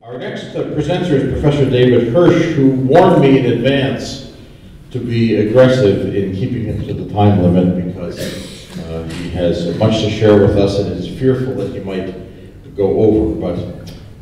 Our next presenter is Professor David Hirsh, who warned me in advance to be aggressive in keeping him to the time limit because he has much to share with us and is fearful that he might go over. But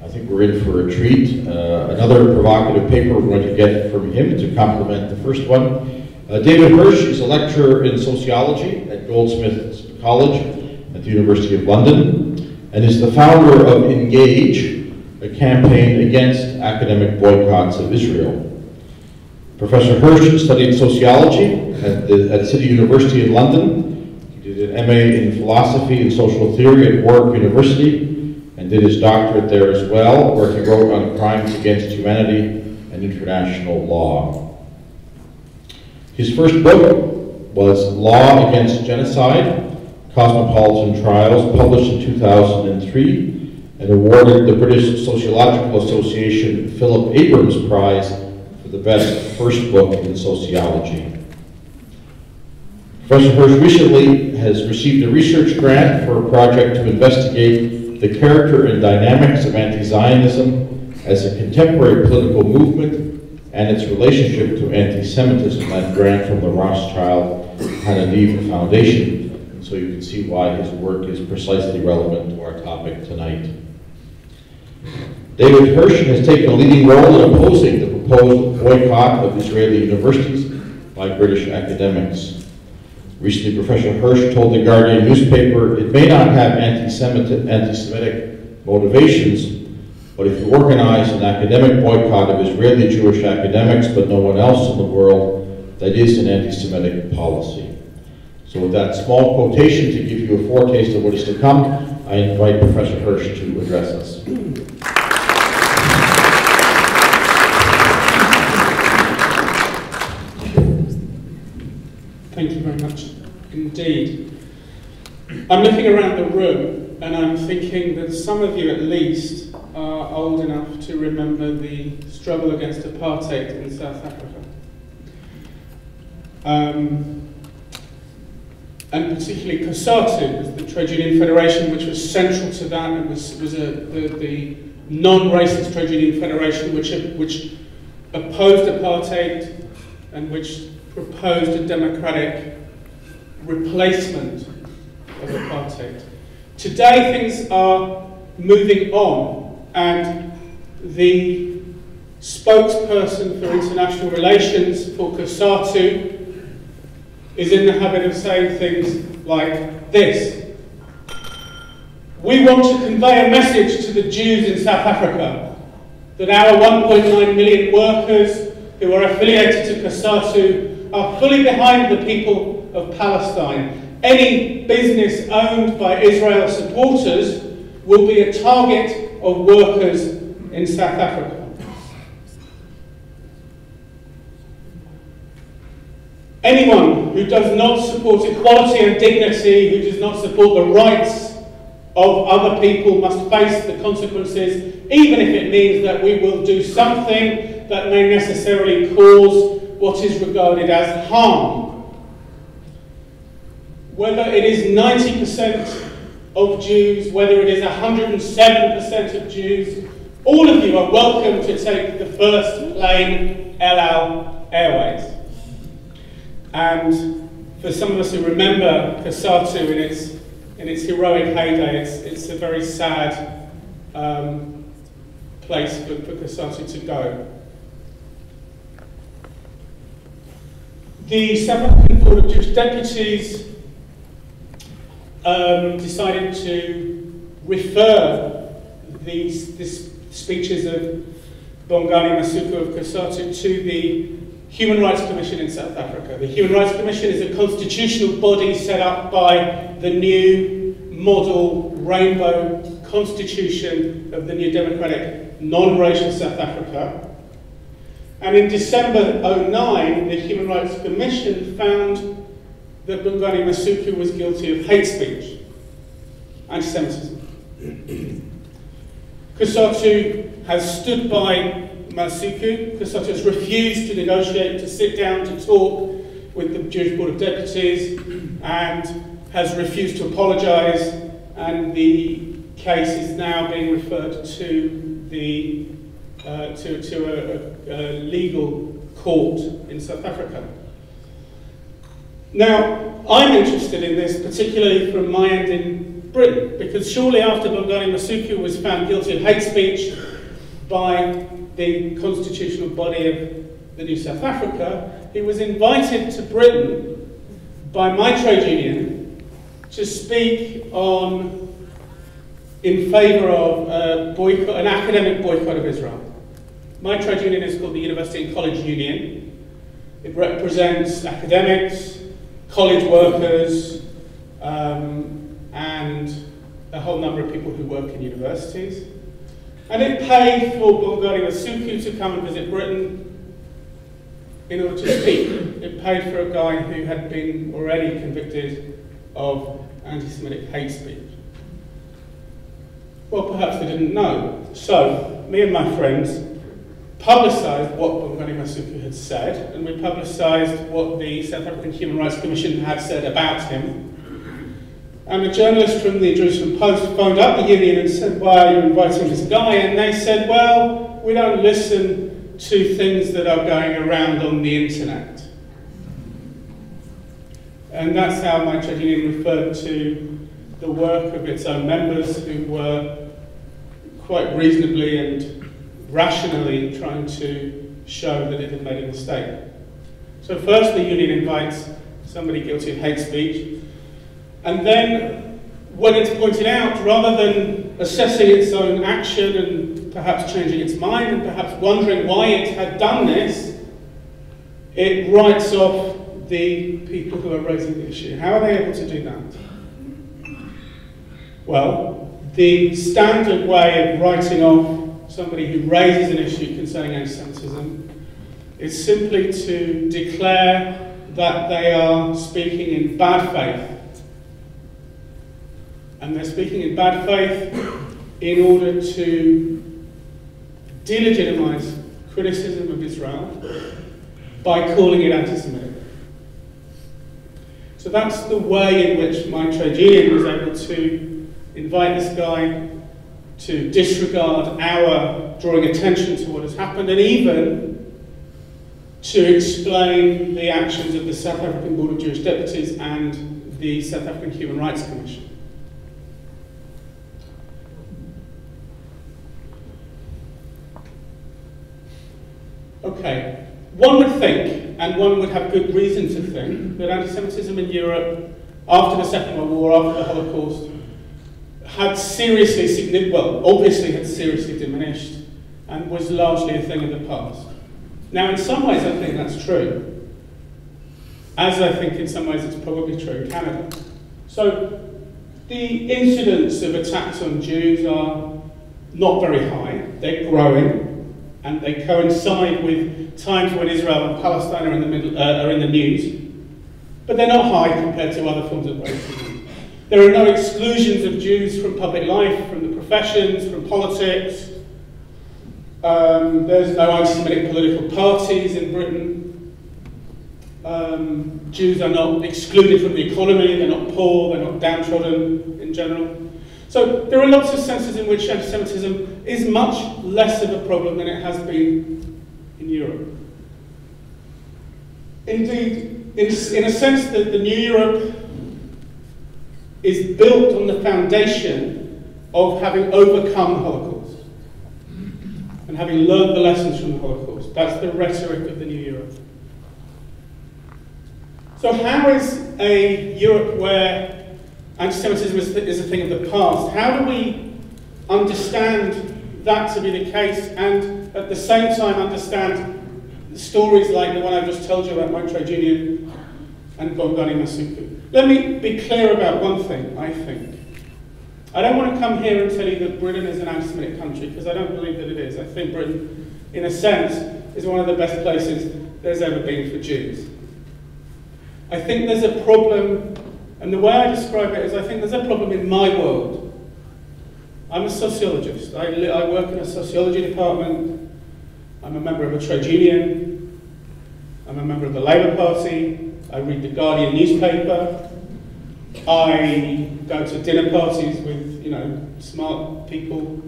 I think we're in for a treat. Another provocative paper we're going to get from him to complement the first one. David Hirsh is a lecturer in sociology at Goldsmiths College at the University of London and is the founder of Engage, a campaign against academic boycotts of Israel. Professor Hirsh studied sociology at City University in London. He did an MA in philosophy and social theory at Warwick University and did his doctorate there as well, where he wrote on crimes against humanity and international law. His first book was Law Against Genocide, Cosmopolitan Trials, published in 2003, and awarded the British Sociological Association Philip Abrams Prize for the best first book in sociology. Professor Hirsh recently has received a research grant for a project to investigate the character and dynamics of anti-Zionism as a contemporary political movement and its relationship to anti-Semitism. That grant from the Rothschild Hananiv Foundation. So you can see why his work is precisely relevant to our topic tonight. David Hirsh has taken a leading role in opposing the proposed boycott of Israeli universities by British academics. Recently, Professor Hirsh told the Guardian newspaper, "It may not have anti-Semitic motivations, but if you organize an academic boycott of Israeli Jewish academics but no one else in the world, that is an anti-Semitic policy." So with that small quotation to give you a foretaste of what is to come, I invite Professor Hirsh to address us. Thank you very much indeed. I'm looking around the room and I'm thinking that some of you at least are old enough to remember the struggle against apartheid in South Africa. And particularly COSATU, was the Trade Union Federation, which was central to that. It was the non-racist Trade Union Federation which opposed apartheid and which proposed a democratic replacement of apartheid. Today things are moving on, and the spokesperson for international relations for COSATU is in the habit of saying things like this: "We want to convey a message to the Jews in South Africa that our 1.9 million workers who are affiliated to COSATU are fully behind the people of Palestine. Any business owned by Israel supporters will be a target of workers in South Africa." Anyone who does not support equality and dignity, who does not support the rights of other people, must face the consequences, even if it means that we will do something that may necessarily cause what is regarded as harm. Whether it is 90% of Jews, whether it is 107% of Jews, all of you are welcome to take the first plane, El Al Airways. And for some of us who remember COSATU in its heroic heyday, it's a very sad place for COSATU to go. The South African Board of Jewish Deputies decided to refer these speeches of Bongani Masuku of COSATU to the Human Rights Commission in South Africa. The Human Rights Commission is a constitutional body set up by the new model rainbow constitution of the new democratic non-racial South Africa. And in December 2009, the Human Rights Commission found that Bongani Masuku was guilty of hate speech, anti-Semitism. COSATU has stood by Masuku. COSATU has refused to negotiate, to sit down, to talk with the Jewish Board of Deputies, and has refused to apologise, and the case is now being referred to a legal court in South Africa. Now, I'm interested in this particularly from my end in Britain, because shortly after Bongani Masuku was found guilty of hate speech by the constitutional body of the New South Africa, he was invited to Britain by my trade union to speak in favour of an academic boycott of Israel. My trade union is called the University and College Union. It represents academics, college workers, and a whole number of people who work in universities. And it paid for Bongani Masuku to come and visit Britain in order to speak. It paid for a guy who had been already convicted of anti-Semitic hate speech. Well, perhaps they didn't know. So, me and my friends publicised what Bongani Masuku had said, and we publicised what the South African Human Rights Commission had said about him. And a journalist from the Jerusalem Post phoned up the union and said, "Why are you inviting this guy?" And they said, "Well, we don't listen to things that are going around on the internet." And that's how my trade union referred to the work of its own members, who were quite reasonably and rationally trying to show that it had made a mistake. So first the union invites somebody guilty of hate speech, and then when it's pointed out, rather than assessing its own action and perhaps changing its mind and perhaps wondering why it had done this, it writes off the people who are raising the issue. How are they able to do that? Well, the standard way of writing off somebody who raises an issue concerning anti-Semitism is simply to declare that they are speaking in bad faith. And they're speaking in bad faith in order to delegitimize criticism of Israel by calling it anti-Semitic. So that's the way in which my trade union was able to invite this guy to disregard our drawing attention to what has happened, and even to explain the actions of the South African Board of Jewish Deputies and the South African Human Rights Commission. Okay, one would think, and one would have good reason to think, that anti-Semitism in Europe after the Second World War, after the Holocaust, had obviously had seriously diminished and was largely a thing of the past. Now, in some ways, I think that's true, as I think in some ways it's probably true in Canada. So, the incidence of attacks on Jews are not very high. They're growing, and they coincide with times when Israel and Palestine are in the news, but they're not high compared to other forms of racism. There are no exclusions of Jews from public life, from the professions, from politics. There's no anti-Semitic political parties in Britain. Jews are not excluded from the economy, they're not poor, they're not downtrodden in general. So there are lots of senses in which anti-Semitism is much less of a problem than it has been in Europe. Indeed, in a sense that the new Europe is built on the foundation of having overcome the Holocaust and having learned the lessons from the Holocaust. That's the rhetoric of the new Europe. So how is a Europe where anti-Semitism is a thing of the past, how do we understand that to be the case and at the same time understand stories like the one I've just told you about my trade union and Bongani Masuku? Let me be clear about one thing, I think. I don't want to come here and tell you that Britain is an anti-Semitic country, because I don't believe that it is. I think Britain, in a sense, is one of the best places there's ever been for Jews. I think there's a problem, and the way I describe it is I think there's a problem in my world. I'm a sociologist. I work in a sociology department. I'm a member of a trade union. I'm a member of the Labour Party. I read the Guardian newspaper. I go to dinner parties with, smart people.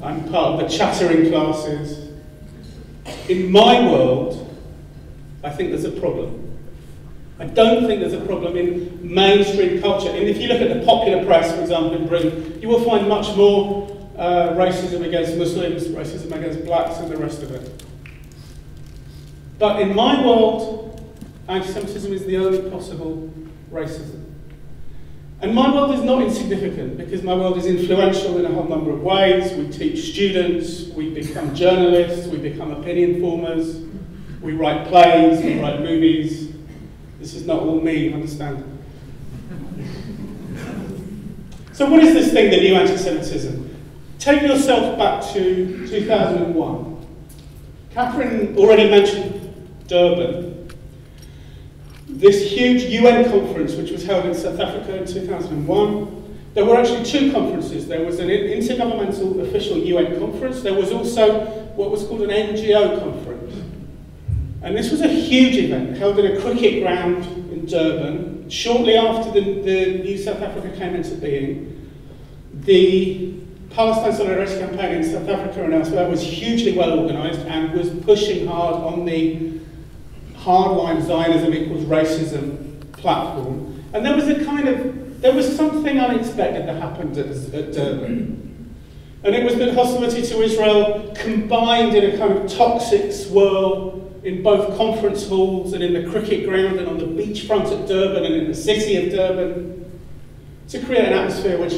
I'm part of the chattering classes. In my world, I think there's a problem. I don't think there's a problem in mainstream culture. And if you look at the popular press, for example, in Britain, you will find much more racism against Muslims, racism against blacks, and the rest of it. But in my world, anti-Semitism is the only possible racism. And my world is not insignificant, because my world is influential in a whole number of ways. We teach students, we become journalists, we become opinion formers, we write plays, we write movies. This is not all me, understand? So what is this thing, the new anti-Semitism? Take yourself back to 2001. Catherine already mentioned Durban. This huge UN conference which was held in South Africa in 2001. There were actually two conferences. There was an intergovernmental official UN conference. There was also what was called an NGO conference. And this was a huge event held in a cricket ground in Durban. Shortly after the new South Africa came into being, the Palestine Solidarity Campaign in South Africa and elsewhere was hugely well organised and was pushing hard on the hardline Zionism equals racism platform. And there was something unexpected that happened at Durban. And it was that hostility to Israel combined in a kind of toxic swirl in both conference halls and in the cricket ground and on the beachfront at Durban and in the city of Durban to create an atmosphere which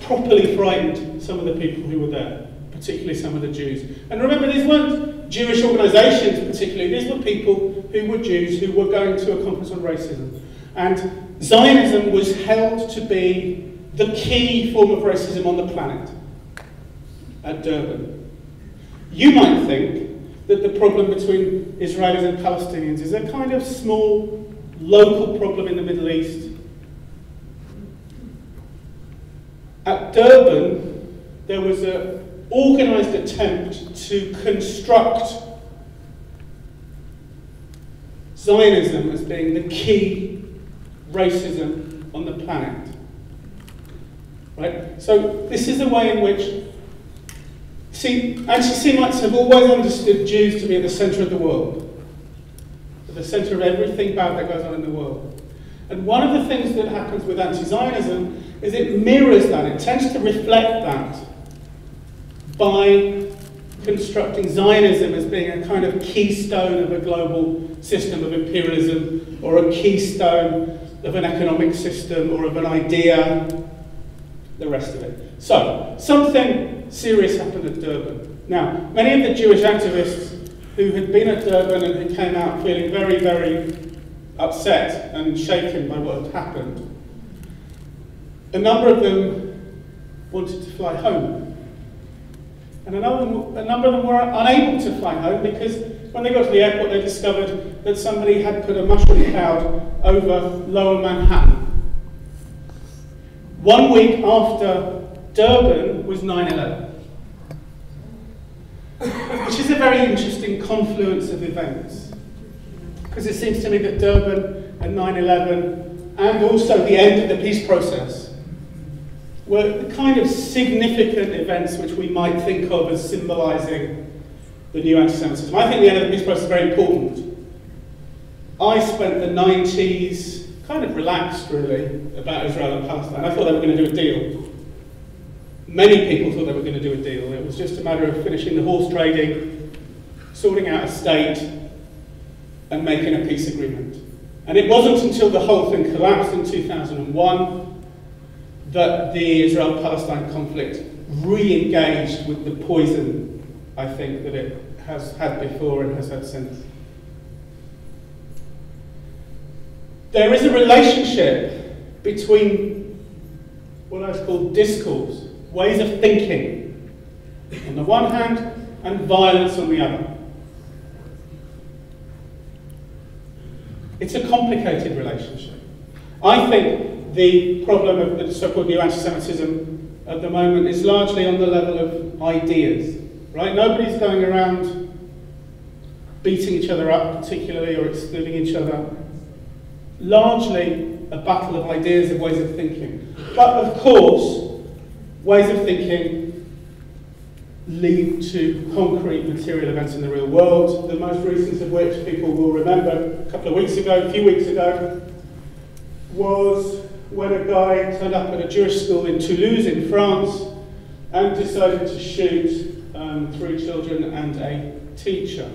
properly frightened some of the people who were there, particularly some of the Jews. And remember, these weren't Jewish organisations particularly, these were people who were Jews who were going to a conference on racism. And Zionism was held to be the key form of racism on the planet at Durban. You might think that the problem between Israelis and Palestinians is a kind of small, local problem in the Middle East. At Durban, there was an organised attempt to construct Zionism as being the key racism on the planet. Right? So this is a way in which, see, anti-Semites have always understood Jews to be at the centre of the world, at the centre of everything bad that goes on in the world. And one of the things that happens with anti-Zionism is it mirrors that, it tends to reflect that by constructing Zionism as being a kind of keystone of a global system of imperialism, or a keystone of an economic system, or of an idea, the rest of it. So, something serious happened at Durban. Now, many of the Jewish activists who had been at Durban and who came out feeling very, very upset and shaken by what had happened, a number of them wanted to fly home. And a number of them were unable to fly home because when they got to the airport they discovered that somebody had put a mushroom cloud over lower Manhattan. 1 week after Durban was 9/11, which is a very interesting confluence of events. Because it seems to me that Durban and 9/11 and also the end of the peace process were the kind of significant events which we might think of as symbolising the new anti-Semitism. I think the end of the peace process is very important. I spent the 90s kind of relaxed, really, about Israel and Palestine. I thought they were going to do a deal. Many people thought they were going to do a deal. It was just a matter of finishing the horse trading, sorting out a state, and making a peace agreement. And it wasn't until the whole thing collapsed in 2001 that the Israel-Palestine conflict re-engaged with the poison, I think, that it has had before and has had since. There is a relationship between what I call discourse, ways of thinking, on the one hand, and violence on the other. It's a complicated relationship. I think the problem of the so-called new anti-Semitism at the moment is largely on the level of ideas, right? Nobody's going around beating each other up particularly or excluding each other. Largely a battle of ideas and ways of thinking. But of course, ways of thinking lead to concrete material events in the real world, the most recent of which people will remember a few weeks ago, was when a guy turned up at a Jewish school in Toulouse in France and decided to shoot 3 children and a teacher.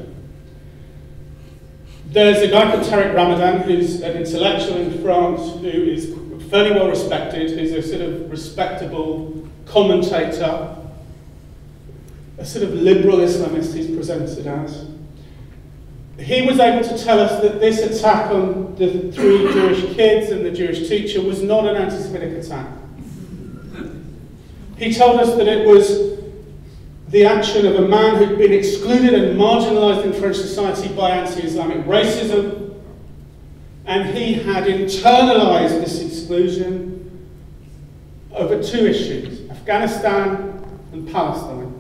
There's a guy called Tariq Ramadan, who's an intellectual in France, who is fairly well respected, who's a sort of respectable commentator, a sort of liberal Islamist he's presented as. He was able to tell us that this attack on the 3 Jewish kids and the Jewish teacher was not an anti-Semitic attack. He told us that it was the action of a man who'd been excluded and marginalised in French society by anti-Islamic racism, and he had internalised this exclusion over 2 issues, Afghanistan and Palestine.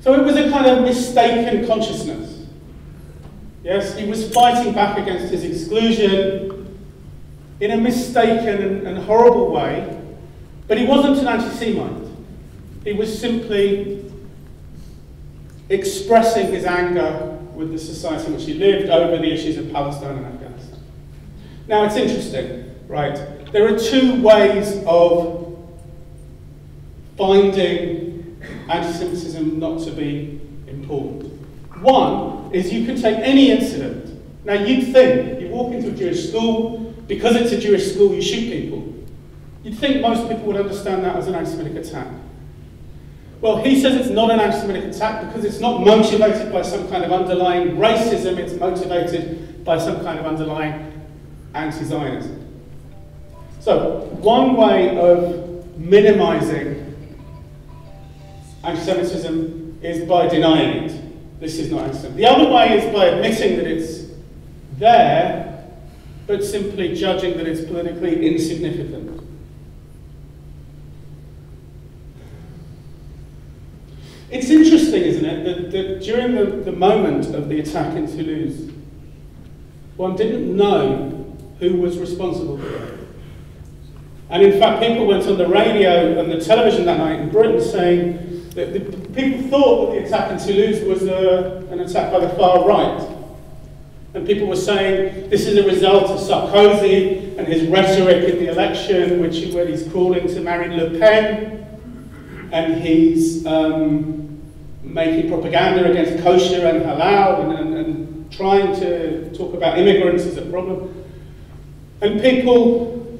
So it was a kind of mistaken consciousness. Yes, he was fighting back against his exclusion in a mistaken and horrible way, but he wasn't an anti-Semite. He was simply expressing his anger with the society in which he lived over the issues of Palestine and Afghanistan. Now it's interesting, right? There are 2 ways of finding anti-Semitism not to be important. One is you can take any incident. Now you'd think, you walk into a Jewish school, because it's a Jewish school you shoot people. You'd think most people would understand that as an anti-Semitic attack. Well, he says it's not an anti-Semitic attack because it's not motivated by some kind of underlying racism, it's motivated by some kind of underlying anti-Zionism. So, one way of minimizing anti-Semitism is by denying it. This is not anti-Semitic. The other way is by admitting that it's there, but simply judging that it's politically insignificant. It's interesting, isn't it, that during the moment of the attack in Toulouse, one didn't know who was responsible for it. And in fact, people went on the radio and the television that night in Britain saying that people thought that the attack in Toulouse was an attack by the far right. And people were saying this is a result of Sarkozy and his rhetoric in the election, where he's calling to Marine Le Pen, and he's making propaganda against kosher and halal and trying to talk about immigrants as a problem. And people,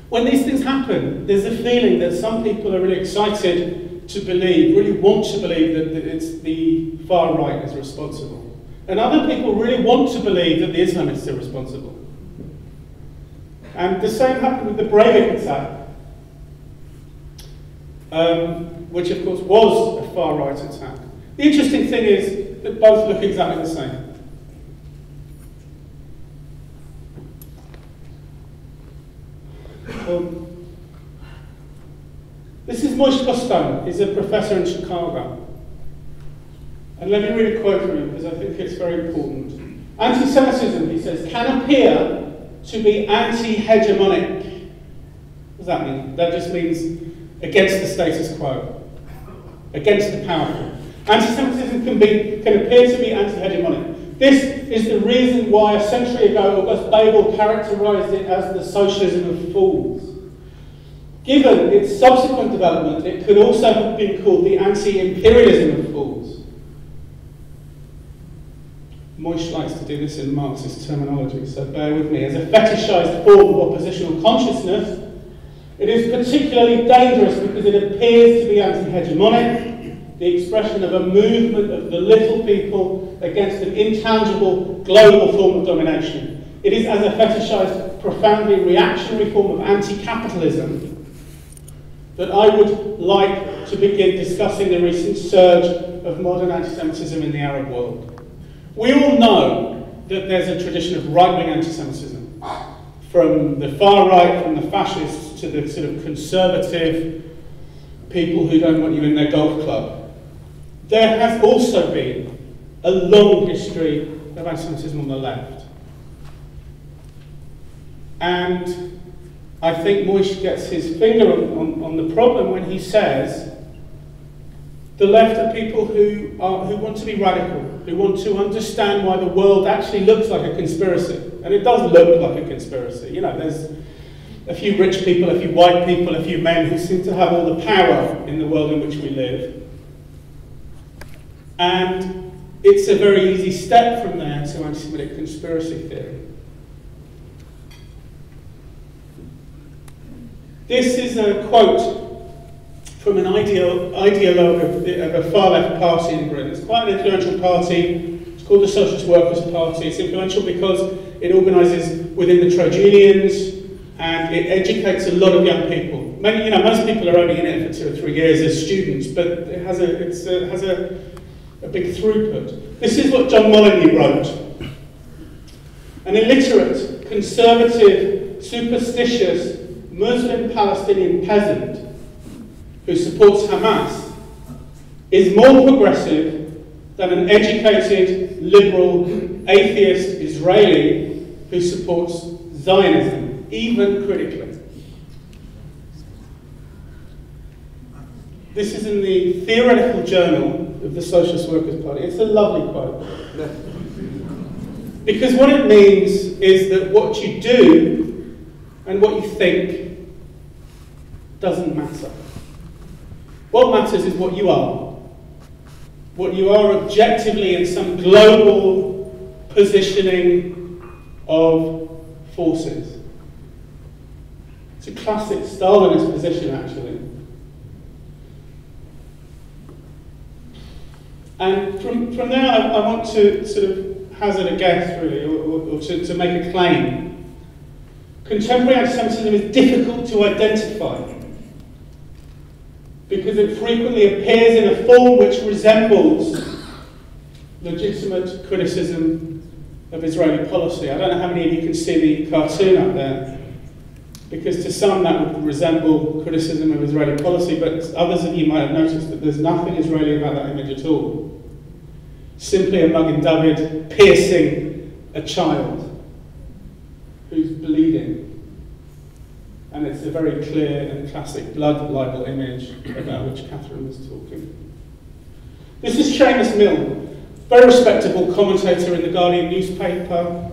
when these things happen, there's a feeling that some people are really excited to believe, really want to believe that it's the far right is responsible. And other people really want to believe that the Islamists are responsible. And the same happened with the Breivik attack, which of course was a far right attack. The interesting thing is that both look exactly the same. This is Moishe Bostone. He's a professor in Chicago. And let me read a quote from him because I think it's very important. Anti-Semitism, he says, can appear to be anti-hegemonic. What does that mean? That just means against the status quo, against the powerful. Anti-Semitism can appear to be anti-hegemonic. This is the reason why a century ago August Bebel characterized it as the socialism of fools. Given its subsequent development, it could also have been called the anti-imperialism of fools. Moishe likes to do this in Marxist terminology, so bear with me. As a fetishized form of oppositional consciousness, it is particularly dangerous because it appears to be anti-hegemonic, the expression of a movement of the little people against an intangible global form of domination. It is, as a fetishized, profoundly reactionary form of anti-capitalism that I would like to begin discussing the recent surge of modern anti-Semitism in the Arab world. We all know that there's a tradition of right-wing anti-Semitism, from the far right, from the fascists, to the sort of conservative people who don't want you in their golf club. There has also been a long history of anti-Semitism on the left. And I think Moishe gets his finger on the problem when he says The left are people who want to be radical, who want to understand why the world actually looks like a conspiracy. And it does look like a conspiracy. You know, there's a few rich people, a few white people, a few men who seem to have all the power in the world in which we live. And it's a very easy step from there to anti-Semitic conspiracy theory. This is a quote from an ideologue of a far-left party in Britain. It's quite an influential party. It's called the Socialist Workers' Party. It's influential because it organises within the trade unions and it educates a lot of young people. Most people are only in it for 2 or 3 years as students, but it has a big throughput. This is what John Molyneux wrote. An illiterate, conservative, superstitious, Muslim Palestinian peasant who supports Hamas is more progressive than an educated, liberal, atheist Israeli who supports Zionism, even critically. This is in the Theoretical Journal of the Socialist Workers' Party. It's a lovely quote. Because what it means is that what you do and what you think doesn't matter. What matters is what you are. What you are objectively in some global positioning of forces. It's a classic Stalinist position, actually. And from there, I want to sort of hazard a guess, really, or to make a claim. Contemporary anti-Semitism is difficult to identify because it frequently appears in a form which resembles legitimate criticism of Israeli policy. I don't know how many of you can see the cartoon up there, because to some that would resemble criticism of Israeli policy, but others of you might have noticed that there's nothing Israeli about that image at all. Simply a Magen David piercing a child who's bleeding. And it's a very clear and classic blood libel image about which Catherine was talking. This is Seamus Milne, very respectable commentator in the Guardian newspaper.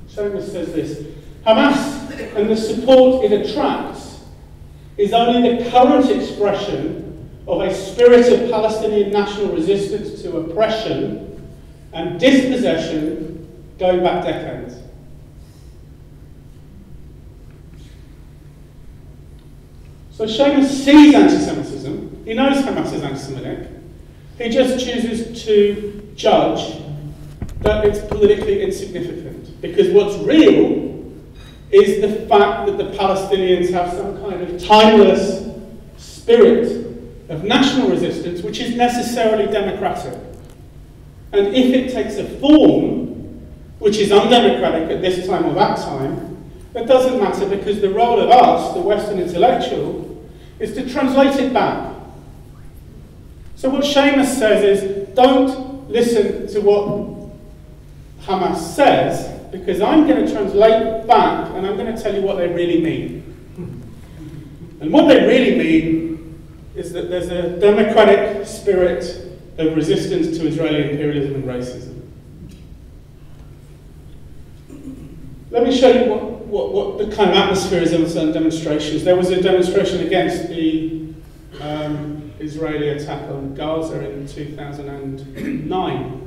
Seamus says this: Hamas and the support it attracts is only the current expression of a spirit of Palestinian national resistance to oppression and dispossession going back decades. So Seamus sees anti-Semitism. He knows Hamas is anti-Semitic. He just chooses to judge that it's politically insignificant. Because what's real is the fact that the Palestinians have some kind of timeless spirit of national resistance which is necessarily democratic. And if it takes a form which is undemocratic at this time or that time, it doesn't matter, because the role of us, the Western intellectual, is to translate it back. So what Seamus says is, don't listen to what Hamas says, because I'm going to translate back and I'm going to tell you what they really mean. And what they really mean is that there's a democratic spirit of resistance to Israeli imperialism and racism. Let me show you what the kind of atmosphere is in certain demonstrations. There was a demonstration against the Israeli attack on Gaza in 2009.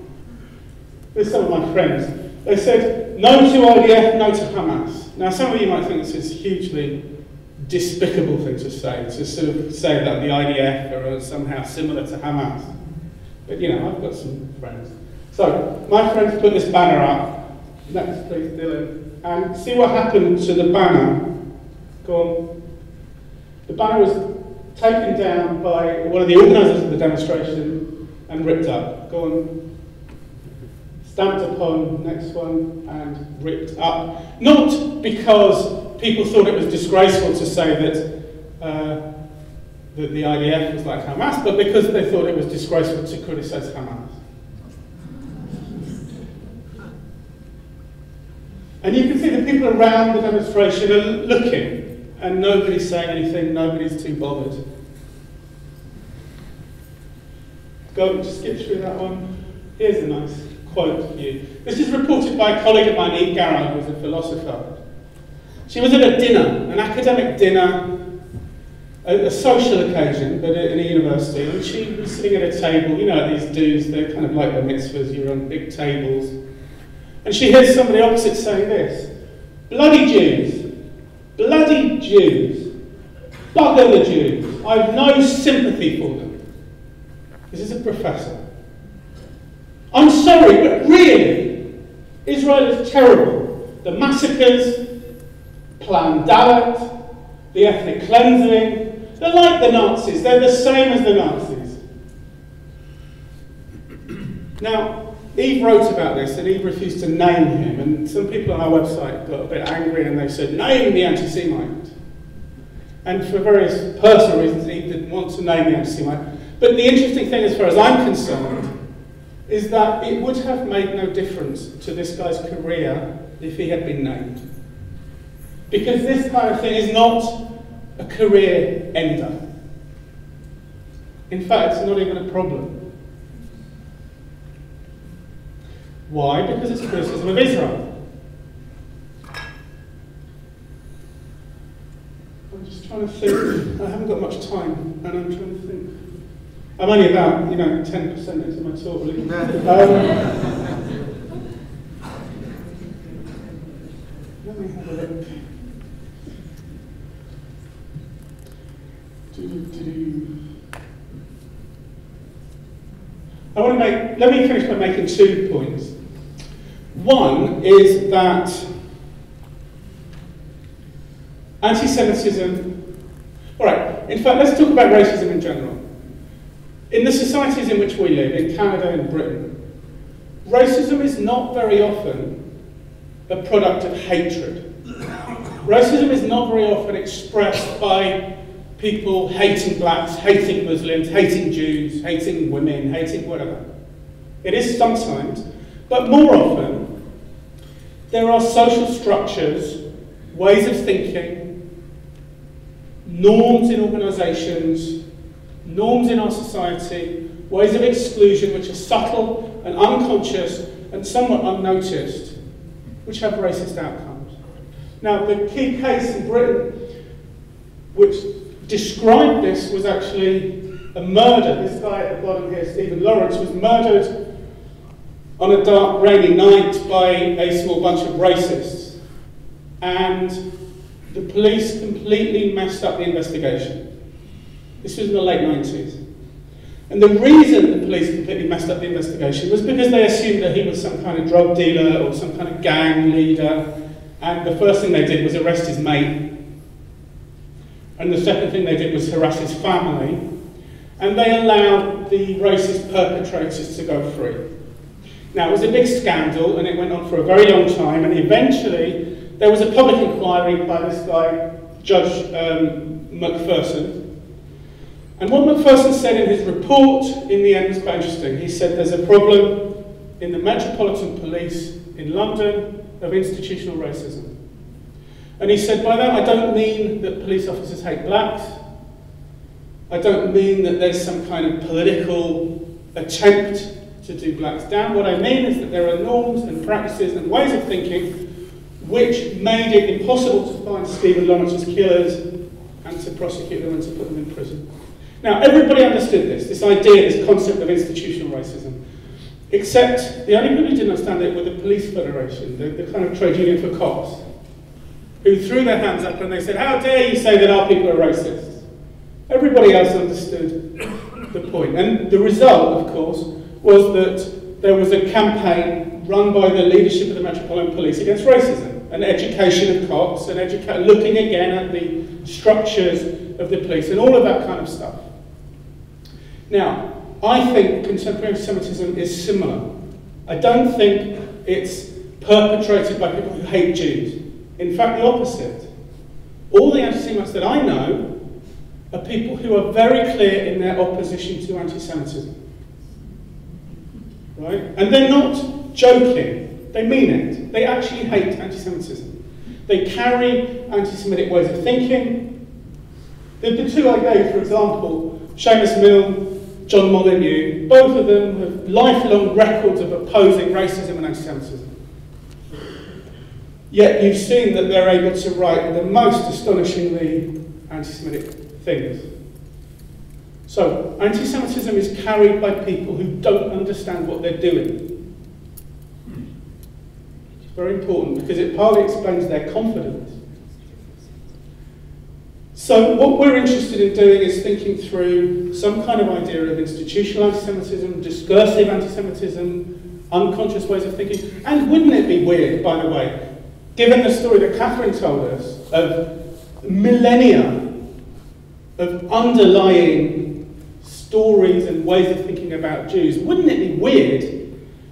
There's some of my friends. They said, no to IDF, no to Hamas. Now, some of you might think this is a hugely despicable thing to say sort of say that the IDF are somehow similar to Hamas. But, you know, I've got some friends. So, my friends put this banner up. Next, please, Dylan. And see what happened to the banner. Go on. The banner was taken down by one of the organisers of the demonstration and ripped up. Go on. Stamped upon, next one, and ripped up. Not because people thought it was disgraceful to say that the IDF was like Hamas, but because they thought it was disgraceful to criticise Hamas. And you can see the people around the demonstration are looking, and nobody's saying anything, nobody's too bothered. Go and skip through that one. Here's a nice quote for you. This is reported by a colleague of mine, Eve Garrard, who was a philosopher. She was at a dinner, an academic dinner, a social occasion, but in a university, and she was sitting at a table. You know, these dudes, they're kind of like the mitzvahs, you're on big tables. And she hears somebody opposite saying this: bloody Jews, bugger the Jews, I have no sympathy for them. This is a professor. I'm sorry, but really, Israel is terrible. The massacres, planned Dalet, the ethnic cleansing, they're like the Nazis, they're the same as the Nazis. Now, Eve wrote about this, and Eve refused to name him, and some people on our website got a bit angry and they said, name the anti-Semite. And for various personal reasons, Eve didn't want to name the anti-Semite. But the interesting thing, as far as I'm concerned, is that it would have made no difference to this guy's career if he had been named. Because this kind of thing is not a career ender. In fact, it's not even a problem. Why? Because it's criticism of Israel. I'm just trying to think. I haven't got much time, and I'm trying to think. I'm only about, 10% into my talk, really. Let me have a look. Let me finish by making 2 points. One is that anti-Semitism, all right, in fact, let's talk about racism in general. In the societies in which we live, in Canada and Britain, racism is not very often a product of hatred. Racism is not very often expressed by people hating blacks, hating Muslims, hating Jews, hating women, hating whatever. It is sometimes, but more often, there are social structures, ways of thinking, norms in organisations, norms in our society, ways of exclusion which are subtle and unconscious and somewhat unnoticed, which have racist outcomes. Now, the key case in Britain which described this was actually a murder. This guy at the bottom here, Stephen Lawrence, was murdered on a dark, rainy night by a small bunch of racists. And the police completely messed up the investigation. This was in the late 90s. And the reason the police completely messed up the investigation was because they assumed that he was some kind of drug dealer or some kind of gang leader. And the first thing they did was arrest his mate. And the second thing they did was harass his family. And they allowed the racist perpetrators to go free. Now, it was a big scandal, and it went on for a very long time, and eventually there was a public inquiry by this guy, Judge McPherson. And what McPherson said in his report, in the end, was quite interesting. He said there's a problem in the Metropolitan Police in London of institutional racism. And he said, by that I don't mean that police officers hate blacks. I don't mean that there's some kind of political attempt to do blacks down. What I mean is that there are norms and practices and ways of thinking which made it impossible to find Stephen Lawrence's killers and to prosecute them and to put them in prison. Now, everybody understood this idea, this concept of institutional racism, except the only people who didn't understand it were the Police Federation, the kind of trade union for cops, who threw their hands up and they said, how dare you say that our people are racist? Everybody else understood the point. And the result, of course, was that there was a campaign run by the leadership of the Metropolitan Police against racism, an education of cops, and looking again at the structures of the police and all of that kind of stuff. Now, I think contemporary anti-Semitism is similar. I don't think it's perpetrated by people who hate Jews. In fact, the opposite. All the anti-Semites that I know are people who are very clear in their opposition to anti-Semitism. Right? And they're not joking. They mean it. They actually hate anti-Semitism. They carry anti-Semitic ways of thinking. The two I gave, for example, Seamus Milne John Molyneux, both of them have lifelong records of opposing racism and anti-Semitism. Yet you've seen that they're able to write the most astonishingly anti-Semitic things. So, anti-Semitism is carried by people who don't understand what they're doing. It's very important because it partly explains their confidence. So what we're interested in doing is thinking through some kind of idea of institutional anti-Semitism, discursive anti-Semitism, unconscious ways of thinking. And wouldn't it be weird, by the way, given the story that Catherine told us of millennia of underlying stories and ways of thinking about Jews, wouldn't it be weird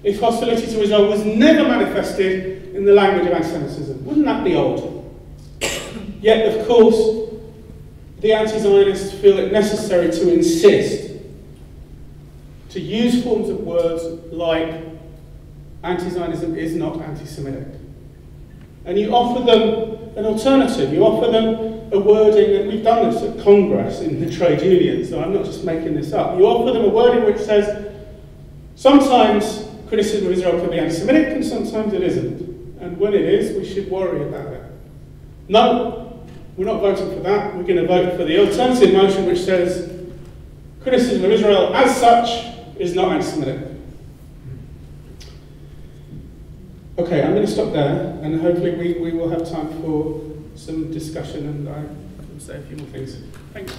if hostility to Israel was never manifested in the language of anti-Semitism? Wouldn't that be odd? Yet, of course, the anti-Zionists feel it necessary to insist, to use forms of words like anti-Zionism is not anti-Semitic. And you offer them an alternative, you offer them a wording, and we've done this at Congress in the trade unions, so I'm not just making this up. You offer them a wording which says, sometimes criticism of Israel can be anti-Semitic and sometimes it isn't. And when it is, we should worry about it. No, we're not voting for that. We're going to vote for the alternative motion which says criticism of Israel as such is not anti-Semitic. Okay, I'm going to stop there, and hopefully we will have time for some discussion, and I will say a few more things. Thanks.